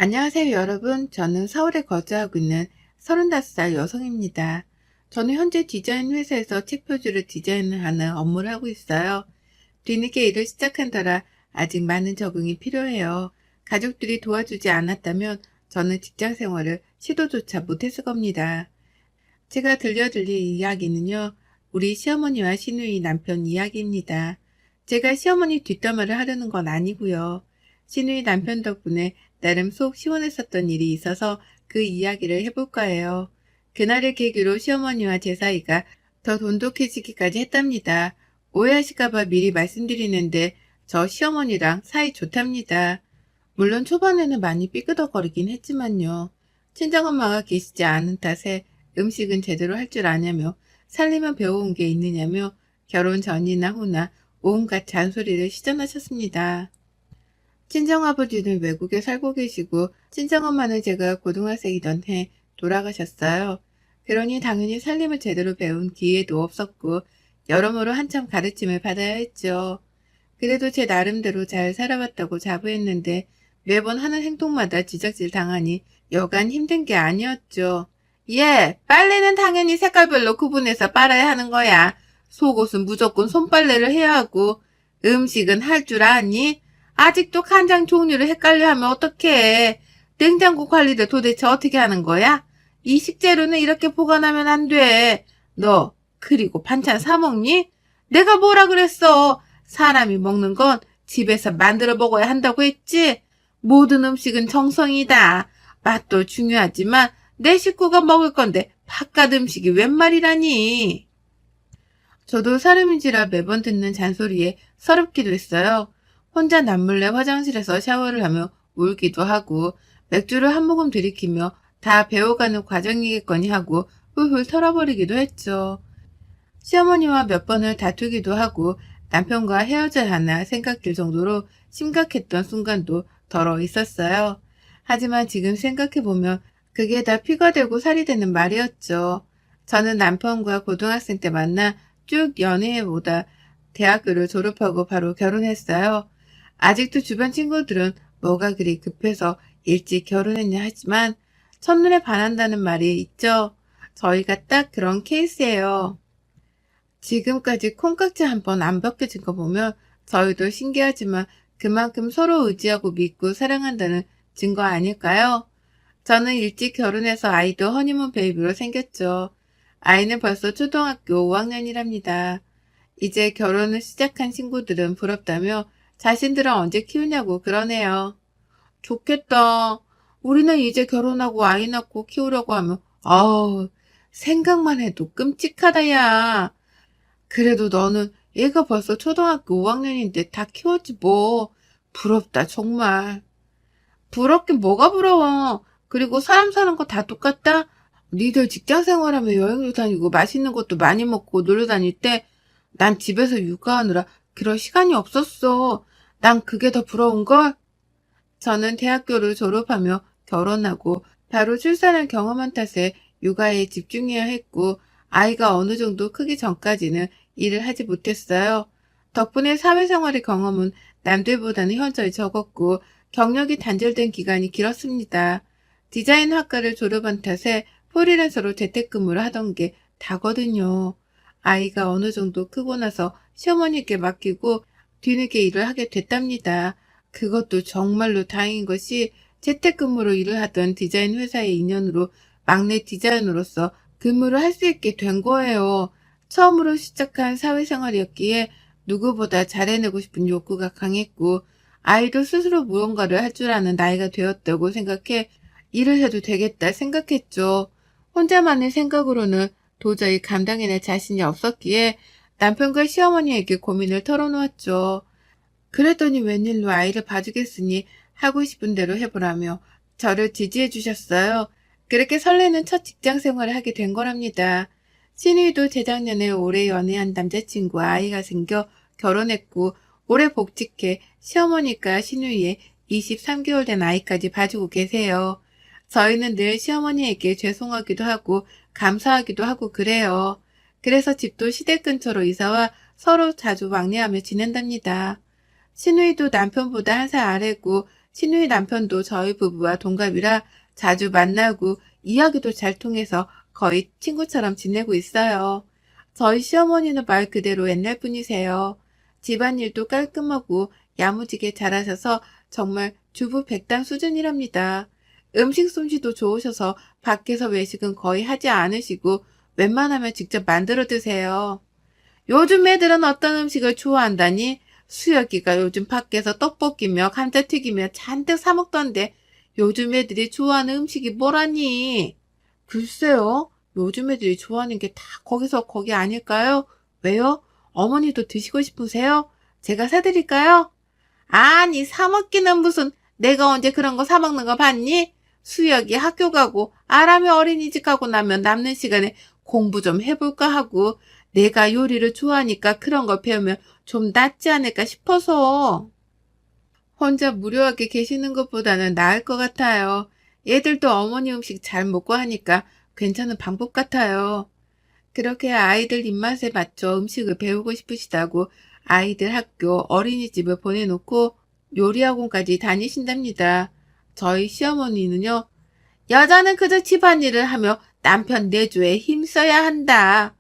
안녕하세요 여러분. 저는 서울에 거주하고 있는 35살 여성입니다. 저는 현재 디자인 회사에서 책 표지를 디자인하는 업무를 하고 있어요. 뒤늦게 일을 시작한 터라 아직 많은 적응이 필요해요. 가족들이 도와주지 않았다면 저는 직장 생활을 시도조차 못했을 겁니다. 제가 들려드릴 이야기는요, 우리 시어머니와 시누이 남편 이야기입니다. 제가 시어머니 뒷담화를 하려는 건 아니고요. 시누이 남편 덕분에 나름 속 시원했었던 일이 있어서 그 이야기를 해볼까 해요. 그날을 계기로 시어머니와 제 사이가 더 돈독해지기까지 했답니다. 오해하실까봐 미리 말씀드리는데 저 시어머니랑 사이 좋답니다. 물론 초반에는 많이 삐그덕거리긴 했지만요. 친정엄마가 계시지 않은 탓에 음식은 제대로 할 줄 아냐며 살림은 배워온 게 있느냐며 결혼 전이나 후나 온갖 잔소리를 시전하셨습니다. 친정아버지는 외국에 살고 계시고 친정엄마는 제가 고등학생이던 해 돌아가셨어요. 그러니 당연히 살림을 제대로 배운 기회도 없었고 여러모로 한참 가르침을 받아야 했죠. 그래도 제 나름대로 잘 살아왔다고 자부했는데 매번 하는 행동마다 지적질 당하니 여간 힘든 게 아니었죠. 예, 빨래는 당연히 색깔별로 구분해서 빨아야 하는 거야. 속옷은 무조건 손빨래를 해야 하고 음식은 할 줄 아니? 아직도 간장 종류를 헷갈려 하면 어떡해. 냉장고 관리를 도대체 어떻게 하는 거야? 이 식재료는 이렇게 보관하면 안 돼. 너 그리고 반찬 사 먹니? 내가 뭐라 그랬어. 사람이 먹는 건 집에서 만들어 먹어야 한다고 했지? 모든 음식은 정성이다. 맛도 중요하지만 내 식구가 먹을 건데 바깥 음식이 웬 말이라니. 저도 사람인지라 매번 듣는 잔소리에 서럽기도 했어요. 혼자 남몰래 화장실에서 샤워를 하며 울기도 하고 맥주를 한 모금 들이키며 다 배워가는 과정이겠거니 하고 훌훌 털어버리기도 했죠. 시어머니와 몇 번을 다투기도 하고 남편과 헤어져야 하나 생각될 정도로 심각했던 순간도 덜어 있었어요. 하지만 지금 생각해보면 그게 다 피가 되고 살이 되는 말이었죠. 저는 남편과 고등학생 때 만나 쭉 연애해보다 대학교를 졸업하고 바로 결혼했어요. 아직도 주변 친구들은 뭐가 그리 급해서 일찍 결혼했냐 하지만 첫눈에 반한다는 말이 있죠. 저희가 딱 그런 케이스예요. 지금까지 콩깍지 한 번 안 벗겨진 거 보면 저희도 신기하지만 그만큼 서로 의지하고 믿고 사랑한다는 증거 아닐까요? 저는 일찍 결혼해서 아이도 허니문 베이비로 생겼죠. 아이는 벌써 초등학교 5학년이랍니다. 이제 결혼을 시작한 친구들은 부럽다며 자신들은 언제 키우냐고 그러네요. 좋겠다. 우리는 이제 결혼하고 아이 낳고 키우려고 하면 아우 생각만 해도 끔찍하다 야. 그래도 너는 얘가 벌써 초등학교 5학년인데 다 키웠지 뭐. 부럽다 정말. 부럽긴 뭐가 부러워. 그리고 사람 사는 거 다 똑같다? 니들 직장 생활하며 여행도 다니고 맛있는 것도 많이 먹고 놀러 다닐 때 난 집에서 육아하느라 그럴 시간이 없었어. 난 그게 더 부러운걸? 저는 대학교를 졸업하며 결혼하고 바로 출산을 경험한 탓에 육아에 집중해야 했고 아이가 어느 정도 크기 전까지는 일을 하지 못했어요. 덕분에 사회생활의 경험은 남들보다는 현저히 적었고 경력이 단절된 기간이 길었습니다. 디자인 학과를 졸업한 탓에 프리랜서로 재택근무를 하던 게 다거든요. 아이가 어느 정도 크고 나서 시어머니께 맡기고 뒤늦게 일을 하게 됐답니다. 그것도 정말로 다행인 것이 재택근무로 일을 하던 디자인 회사의 인연으로 막내 디자이너로서 근무를 할 수 있게 된 거예요. 처음으로 시작한 사회생활이었기에 누구보다 잘해내고 싶은 욕구가 강했고 아이도 스스로 무언가를 할 줄 아는 나이가 되었다고 생각해 일을 해도 되겠다 생각했죠. 혼자만의 생각으로는 도저히 감당해낼 자신이 없었기에 남편과 시어머니에게 고민을 털어놓았죠. 그랬더니 웬일로 아이를 봐주겠으니 하고 싶은 대로 해보라며 저를 지지해 주셨어요. 그렇게 설레는 첫 직장 생활을 하게 된 거랍니다. 신우이도 재작년에 오래 연애한 남자친구와 아이가 생겨 결혼했고 올해 복직해 시어머니가 신우이의 23개월 된 아이까지 봐주고 계세요. 저희는 늘 시어머니에게 죄송하기도 하고 감사하기도 하고 그래요. 그래서 집도 시댁 근처로 이사와 서로 자주 왕래하며 지낸답니다. 신우이도 남편보다 한 살 아래고 신우의 남편도 저희 부부와 동갑이라 자주 만나고 이야기도 잘 통해서 거의 친구처럼 지내고 있어요. 저희 시어머니는 말 그대로 옛날 분이세요. 집안일도 깔끔하고 야무지게 잘하셔서 정말 주부 백단 수준이랍니다. 음식 솜씨도 좋으셔서 밖에서 외식은 거의 하지 않으시고 웬만하면 직접 만들어 드세요. 요즘 애들은 어떤 음식을 좋아한다니? 수혁이가 요즘 밖에서 떡볶이며 감자튀김이며 잔뜩 사 먹던데 요즘 애들이 좋아하는 음식이 뭐라니? 글쎄요. 요즘 애들이 좋아하는 게 다 거기서 거기 아닐까요? 왜요? 어머니도 드시고 싶으세요? 제가 사드릴까요? 아니, 사 먹기는 무슨, 내가 언제 그런 거 사 먹는 거 봤니? 수혁이 학교 가고 아람이 어린이집 가고 나면 남는 시간에 공부 좀 해볼까 하고 내가 요리를 좋아하니까 그런 거 배우면 좀 낫지 않을까 싶어서. 혼자 무료하게 계시는 것보다는 나을 것 같아요. 얘들도 어머니 음식 잘 먹고 하니까 괜찮은 방법 같아요. 그렇게 아이들 입맛에 맞춰 음식을 배우고 싶으시다고 아이들 학교 어린이집을 보내놓고 요리학원까지 다니신답니다. 저희 시어머니는요, 여자는 그저 집안일을 하며 남편 내조에 힘써야 한다.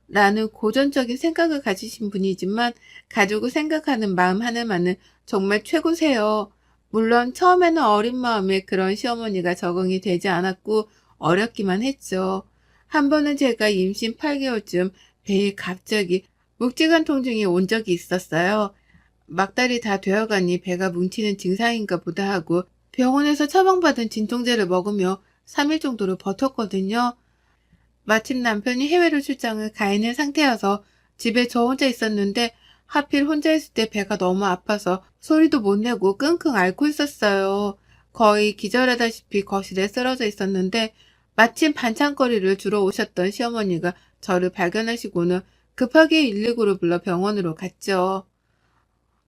라는 고전적인 생각을 가지신 분이지만 가족을 생각하는 마음 하나만은 정말 최고세요. 물론 처음에는 어린 마음에 그런 시어머니가 적응이 되지 않았고 어렵기만 했죠. 한 번은 제가 임신 8개월쯤 배에 갑자기 묵직한 통증이 온 적이 있었어요. 막달이 다 되어가니 배가 뭉치는 증상인가 보다 하고 병원에서 처방받은 진통제를 먹으며 3일 정도를 버텼거든요. 마침 남편이 해외로 출장을 가 있는 상태여서 집에 저 혼자 있었는데 하필 혼자 있을 때 배가 너무 아파서 소리도 못 내고 끙끙 앓고 있었어요. 거의 기절하다시피 거실에 쓰러져 있었는데 마침 반찬거리를 주러 오셨던 시어머니가 저를 발견하시고는 급하게 119를 불러 병원으로 갔죠.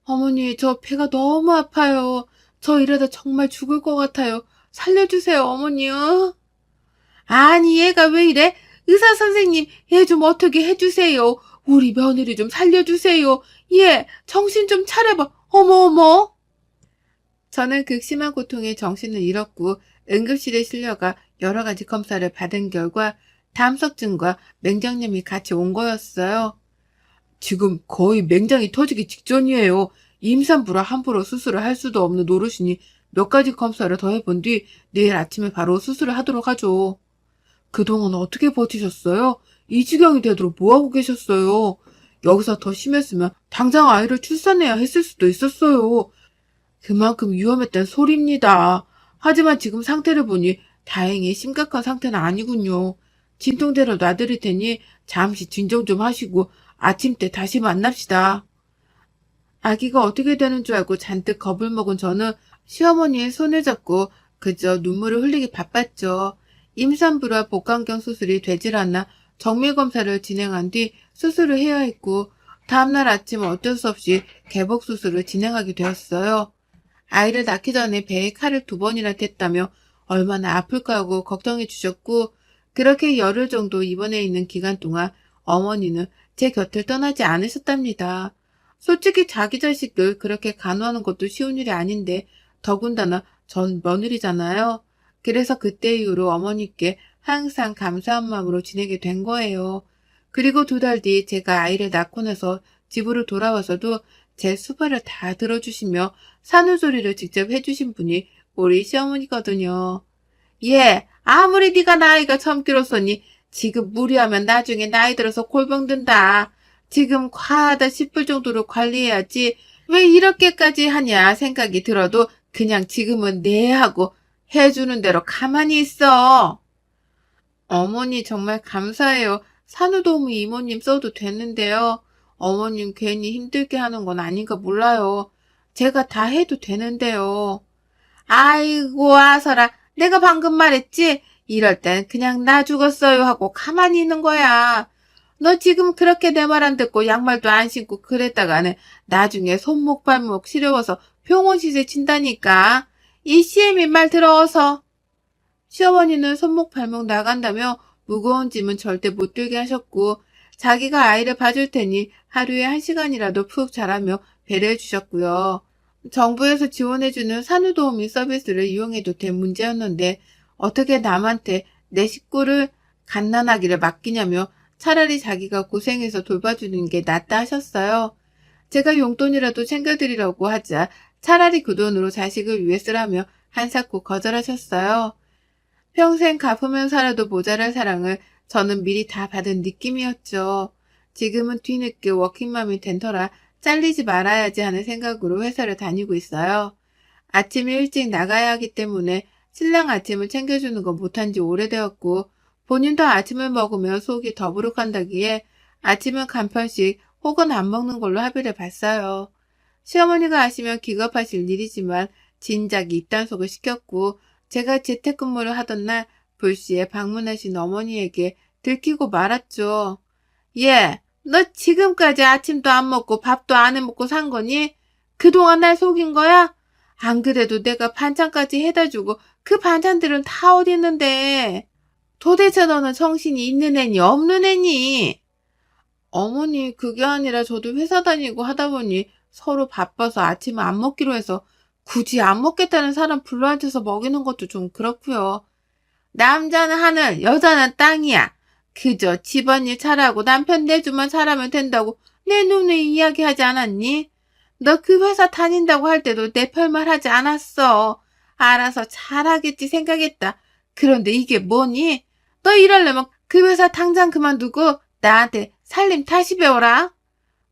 어머니, 저 배가 너무 아파요. 저 이러다 정말 죽을 것 같아요. 살려주세요, 어머니요. 아니, 얘가 왜 이래? 의사 선생님, 얘 좀 어떻게 해주세요. 우리 며느리 좀 살려주세요. 얘, 정신 좀 차려봐. 어머, 어머. 저는 극심한 고통에 정신을 잃었고 응급실에 실려가 여러 가지 검사를 받은 결과 담석증과 맹장염이 같이 온 거였어요. 지금 거의 맹장이 터지기 직전이에요. 임산부라 함부로 수술을 할 수도 없는 노릇이니 몇 가지 검사를 더 해본 뒤 내일 아침에 바로 수술을 하도록 하죠. 그동안 어떻게 버티셨어요? 이 지경이 되도록 뭐하고 계셨어요? 여기서 더 심했으면 당장 아이를 출산해야 했을 수도 있었어요. 그만큼 위험했단 소리입니다. 하지만 지금 상태를 보니 다행히 심각한 상태는 아니군요. 진통제로 놔드릴 테니 잠시 진정 좀 하시고 아침 때 다시 만납시다. 아기가 어떻게 되는 줄 알고 잔뜩 겁을 먹은 저는 시어머니의 손을 잡고 그저 눈물을 흘리기 바빴죠. 임산부라 복강경 수술이 되질 않아 정밀검사를 진행한 뒤 수술을 해야 했고 다음날 아침 어쩔 수 없이 개복 수술을 진행하게 되었어요. 아이를 낳기 전에 배에 칼을 2번이나 댔다며 얼마나 아플까 하고 걱정해 주셨고 그렇게 열흘 정도 입원해 있는 기간 동안 어머니는 제 곁을 떠나지 않으셨답니다. 솔직히 자기 자식을 그렇게 간호하는 것도 쉬운 일이 아닌데 더군다나 전 며느리잖아요. 그래서 그때 이후로 어머니께 항상 감사한 마음으로 지내게 된 거예요. 그리고 2달 뒤 제가 아이를 낳고 나서 집으로 돌아와서도 제 수발을 다 들어주시며 산후조리를 직접 해주신 분이 우리 시어머니거든요. 예, 아무리 네가 나이가 젊기로서니 지금 무리하면 나중에 나이 들어서 골병 든다. 지금 과하다 싶을 정도로 관리해야지 왜 이렇게까지 하냐 생각이 들어도 그냥 지금은 네 하고 해주는 대로 가만히 있어. 어머니 정말 감사해요. 산후도우미 이모님 써도 되는데요. 어머님 괜히 힘들게 하는 건 아닌가 몰라요. 제가 다 해도 되는데요. 아이고 아서라 내가 방금 말했지? 이럴 땐 그냥 나 죽었어요 하고 가만히 있는 거야. 너 지금 그렇게 내 말 안 듣고 양말도 안 신고 그랬다가는 나중에 손목 발목 시려워서 병원 시세 친다니까. 이 CM이 말 들어서. 시어머니는 손목 발목 나간다며 무거운 짐은 절대 못 들게 하셨고 자기가 아이를 봐줄 테니 하루에 1시간이라도 푹 자라며 배려해 주셨고요. 정부에서 지원해주는 산후도우미 서비스를 이용해도 될 문제였는데 어떻게 남한테 내 식구를 갓난아기를 맡기냐며 차라리 자기가 고생해서 돌봐주는 게 낫다 하셨어요. 제가 용돈이라도 챙겨드리려고 하자 차라리 그 돈으로 자식을 위해 쓰라며 한사코 거절하셨어요. 평생 갚으면 살아도 모자랄 사랑을 저는 미리 다 받은 느낌이었죠. 지금은 뒤늦게 워킹맘이 된 터라 잘리지 말아야지 하는 생각으로 회사를 다니고 있어요. 아침에 일찍 나가야 하기 때문에 신랑 아침을 챙겨주는 건 못한 지 오래되었고 본인도 아침을 먹으면 속이 더부룩한다기에 아침은 간편식 혹은 안 먹는 걸로 합의를 봤어요. 시어머니가 아시면 기겁하실 일이지만 진작 입단속을 시켰고 제가 재택근무를 하던 날 불시에 방문하신 어머니에게 들키고 말았죠. 얘, 너 지금까지 아침도 안 먹고 밥도 안 해먹고 산 거니? 그동안 날 속인 거야? 안 그래도 내가 반찬까지 해다 주고 그 반찬들은 다 어디 있는데? 도대체 너는 정신이 있는 애니 없는 애니? 어머니, 그게 아니라 저도 회사 다니고 하다 보니 서로 바빠서 아침을 안 먹기로 해서 굳이 안 먹겠다는 사람 불러앉혀서 먹이는 것도 좀 그렇고요. 남자는 하늘, 여자는 땅이야. 그저 집안일 잘하고 남편 내주만 잘하면 된다고 내 눈에 이야기하지 않았니? 너 그 회사 다닌다고 할 때도 내 별말 하지 않았어. 알아서 잘하겠지 생각했다. 그런데 이게 뭐니? 너 이러려면 그 회사 당장 그만두고 나한테 살림 다시 배워라.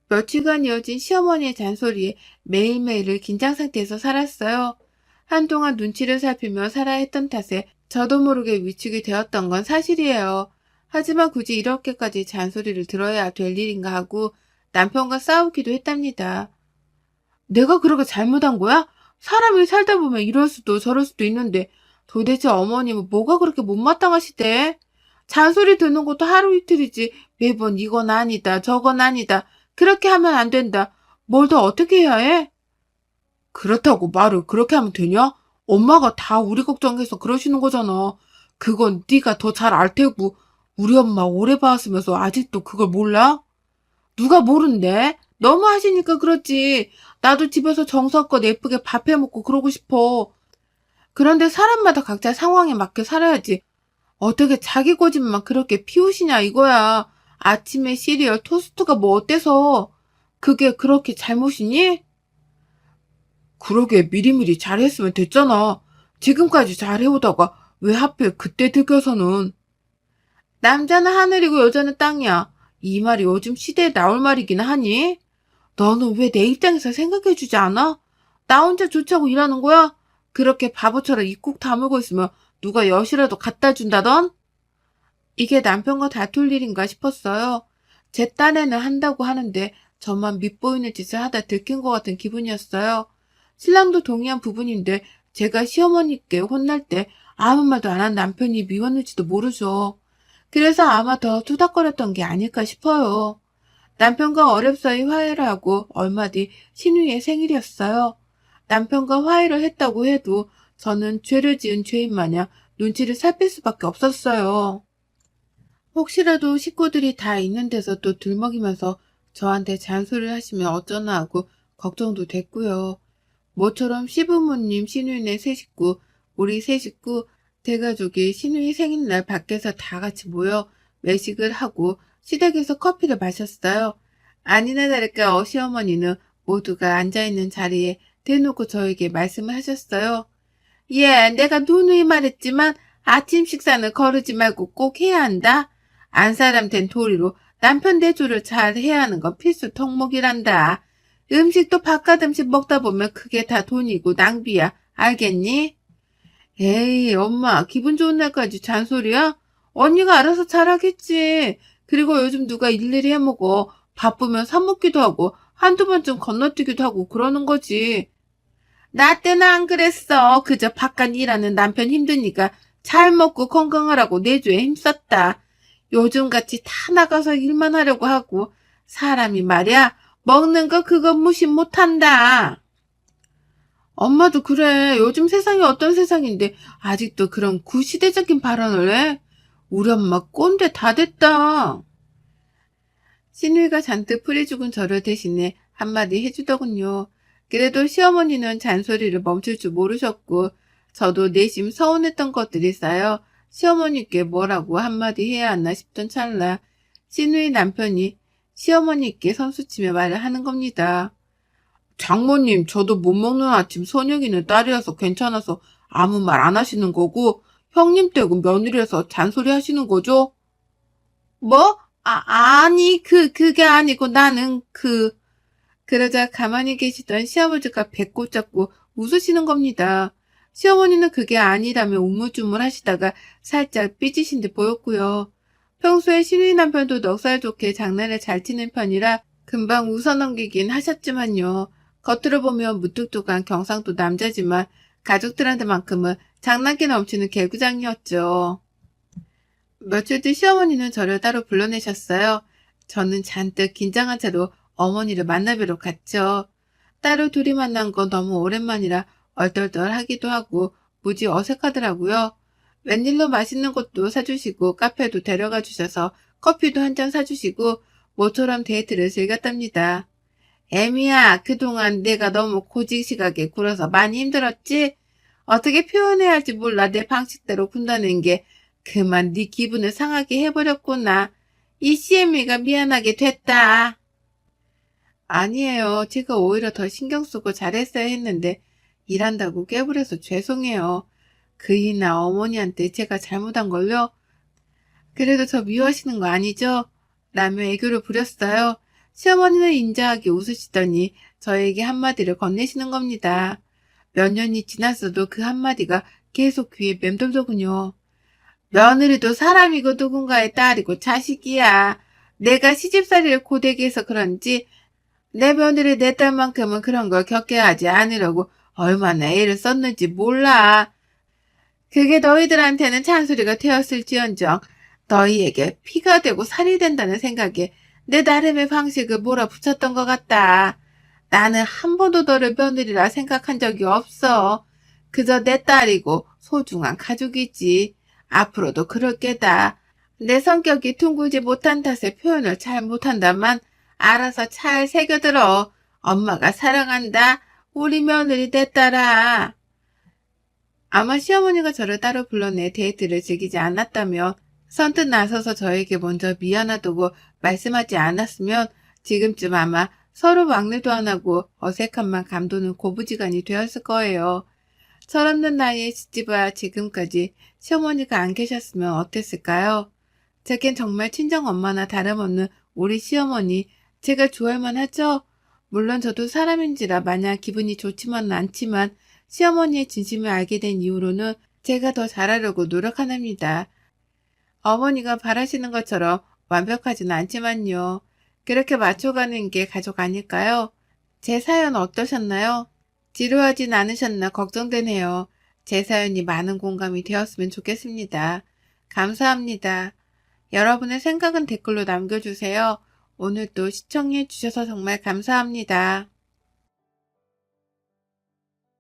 며칠간 이어진 시어머니의 잔소리에 매일매일을 긴장 상태에서 살았어요. 한동안 눈치를 살피며 살아야 했던 탓에 저도 모르게 위축이 되었던 건 사실이에요. 하지만 굳이 이렇게까지 잔소리를 들어야 될 일인가 하고 남편과 싸우기도 했답니다. 내가 그렇게 잘못한 거야? 사람이 살다 보면 이럴 수도 저럴 수도 있는데 도대체 어머님은 뭐가 그렇게 못마땅하시대? 잔소리 듣는 것도 하루 이틀이지 매번 이건 아니다 저건 아니다 그렇게 하면 안 된다. 뭘 더 어떻게 해야 해? 그렇다고 말을 그렇게 하면 되냐? 엄마가 다 우리 걱정해서 그러시는 거잖아. 그건 네가 더 잘 알 테고 우리 엄마 오래 봐왔으면서 아직도 그걸 몰라? 누가 모른대? 너무 하시니까 그렇지. 나도 집에서 정성껏 예쁘게 밥 해먹고 그러고 싶어. 그런데 사람마다 각자 상황에 맞게 살아야지. 어떻게 자기 고집만 그렇게 피우시냐 이거야. 아침에 시리얼 토스트가 뭐 어때서? 그게 그렇게 잘못이니? 그러게 미리미리 잘했으면 됐잖아. 지금까지 잘해오다가 왜 하필 그때 들켜서는. 남자는 하늘이고 여자는 땅이야. 이 말이 요즘 시대에 나올 말이긴 하니? 너는 왜 내 입장에서 생각해주지 않아? 나 혼자 좋자고 일하는 거야? 그렇게 바보처럼 입 꾹 다물고 있으면 누가 엿이라도 갖다 준다던? 이게 남편과 다툴 일인가 싶었어요. 제 딴에는 한다고 하는데 저만 밉보이는 짓을 하다 들킨 것 같은 기분이었어요. 신랑도 동의한 부분인데 제가 시어머니께 혼날 때 아무 말도 안 한 남편이 미웠는지도 모르죠. 그래서 아마 더 투닥거렸던 게 아닐까 싶어요. 남편과 어렵사이 화해를 하고 얼마 뒤 신우이의 생일이었어요. 남편과 화해를 했다고 해도 저는 죄를 지은 죄인 마냥 눈치를 살필 수밖에 없었어요. 혹시라도 식구들이 다 있는 데서 또 들먹이면서 저한테 잔소리를 하시면 어쩌나 하고 걱정도 됐고요. 모처럼 시부모님, 시누이네 세 식구, 우리 세 식구, 대가족이 시누이 생일날 밖에서 다 같이 모여 외식을 하고 시댁에서 커피를 마셨어요. 아니나 다를까 시어머니는 모두가 앉아있는 자리에 대놓고 저에게 말씀을 하셨어요. 예, 내가 누누이 말했지만 아침 식사는 거르지 말고 꼭 해야 한다. 안 사람 된 도리로 남편 대조를 잘 해야 하는 건 필수 덕목이란다. 음식도 바깥 음식 먹다 보면 그게 다 돈이고 낭비야. 알겠니? 에이, 엄마, 기분 좋은 날까지 잔소리야? 언니가 알아서 잘하겠지. 그리고 요즘 누가 일일이 해먹어. 바쁘면 사먹기도 하고 한두 번쯤 건너뛰기도 하고 그러는 거지. 나 때는 안 그랬어. 그저 바깥 일하는 남편 힘드니까 잘 먹고 건강하라고 내조에 힘썼다. 요즘같이 다 나가서 일만 하려고 하고 사람이 말이야 먹는 거 그거 무시 못한다. 엄마도 그래. 요즘 세상이 어떤 세상인데 아직도 그런 구시대적인 발언을 해? 우리 엄마 꼰대 다 됐다. 신우이가 잔뜩 풀이 죽은 저를 대신해 한마디 해주더군요. 그래도 시어머니는 잔소리를 멈출 줄 모르셨고 저도 내심 서운했던 것들이 쌓여 시어머니께 뭐라고 한마디 해야 하나 싶던 찰나 시누이 남편이 시어머니께 선수치며 말을 하는 겁니다. 장모님, 저도 못 먹는 아침 선영이는 딸이라서 괜찮아서 아무 말 안 하시는 거고 형님 댁은 며느리라서 잔소리 하시는 거죠? 뭐? 아니, 그게 아니고 나는 그러자 가만히 계시던 시아버지가 배꼽 잡고 웃으시는 겁니다. 시어머니는 그게 아니라며 우물쭈물 하시다가 살짝 삐지신 듯 보였고요. 평소에 시누이 남편도 넉살 좋게 장난을 잘 치는 편이라 금방 웃어넘기긴 하셨지만요. 겉으로 보면 무뚝뚝한 경상도 남자지만 가족들한테만큼은 장난기 넘치는 개구장이었죠. 며칠 뒤 시어머니는 저를 따로 불러내셨어요. 저는 잔뜩 긴장한 채로 어머니를 만나뵈러 갔죠. 따로 둘이 만난 건 너무 오랜만이라 얼떨떨하기도 하고 무지 어색하더라고요. 웬일로 맛있는 것도 사주시고 카페도 데려가 주셔서 커피도 한 잔 사주시고 모처럼 데이트를 즐겼답니다. 애미야, 그동안 내가 너무 고지식하게 굴어서 많이 힘들었지? 어떻게 표현해야 할지 몰라 내 방식대로 군다는 게 그만 네 기분을 상하게 해버렸구나. 이 CM이가 미안하게 됐다. 아니에요. 제가 오히려 더 신경 쓰고 잘했어야 했는데 일한다고 깨부려서 죄송해요. 그이나 어머니한테 제가 잘못한 걸요? 그래도 저 미워하시는 거 아니죠? 라며 애교를 부렸어요. 시어머니는 인자하게 웃으시더니 저에게 한마디를 건네시는 겁니다. 몇 년이 지났어도 그 한마디가 계속 귀에 맴돌더군요. 며느리도 사람이고 누군가의 딸이고 자식이야. 내가 시집살이를 고되게 해서 그런지 내 며느리 내 딸만큼은 그런 걸 겪게 하지 않으려고 얼마나 애를 썼는지 몰라. 그게 너희들한테는 잔소리가 되었을지언정 너희에게 피가 되고 살이 된다는 생각에 내 나름의 방식을 몰아붙였던 것 같다. 나는 한 번도 너를 며느리라 생각한 적이 없어. 그저 내 딸이고 소중한 가족이지. 앞으로도 그럴 게다. 내 성격이 둥글지 못한 탓에 표현을 잘 못한다만 알아서 잘 새겨들어. 엄마가 사랑한다. 우리 며느리 내 딸아. 아마 시어머니가 저를 따로 불러내 데이트를 즐기지 않았다면 선뜻 나서서 저에게 먼저 미안하다고 말씀하지 않았으면 지금쯤 아마 서로 막내도 안 하고 어색함만 감도는 고부지간이 되었을 거예요. 철없는 나이에 시집와 지금까지 시어머니가 안 계셨으면 어땠을까요? 제겐 정말 친정엄마나 다름없는 우리 시어머니 제가 좋아할만 하죠? 물론 저도 사람인지라 마냥 기분이 좋지만은 않지만 시어머니의 진심을 알게 된 이후로는 제가 더 잘하려고 노력하답니다. 어머니가 바라시는 것처럼 완벽하지는 않지만요. 그렇게 맞춰가는 게 가족 아닐까요? 제 사연 어떠셨나요? 지루하진 않으셨나 걱정되네요. 제 사연이 많은 공감이 되었으면 좋겠습니다. 감사합니다. 여러분의 생각은 댓글로 남겨주세요. 오늘도 시청해 주셔서 정말 감사합니다.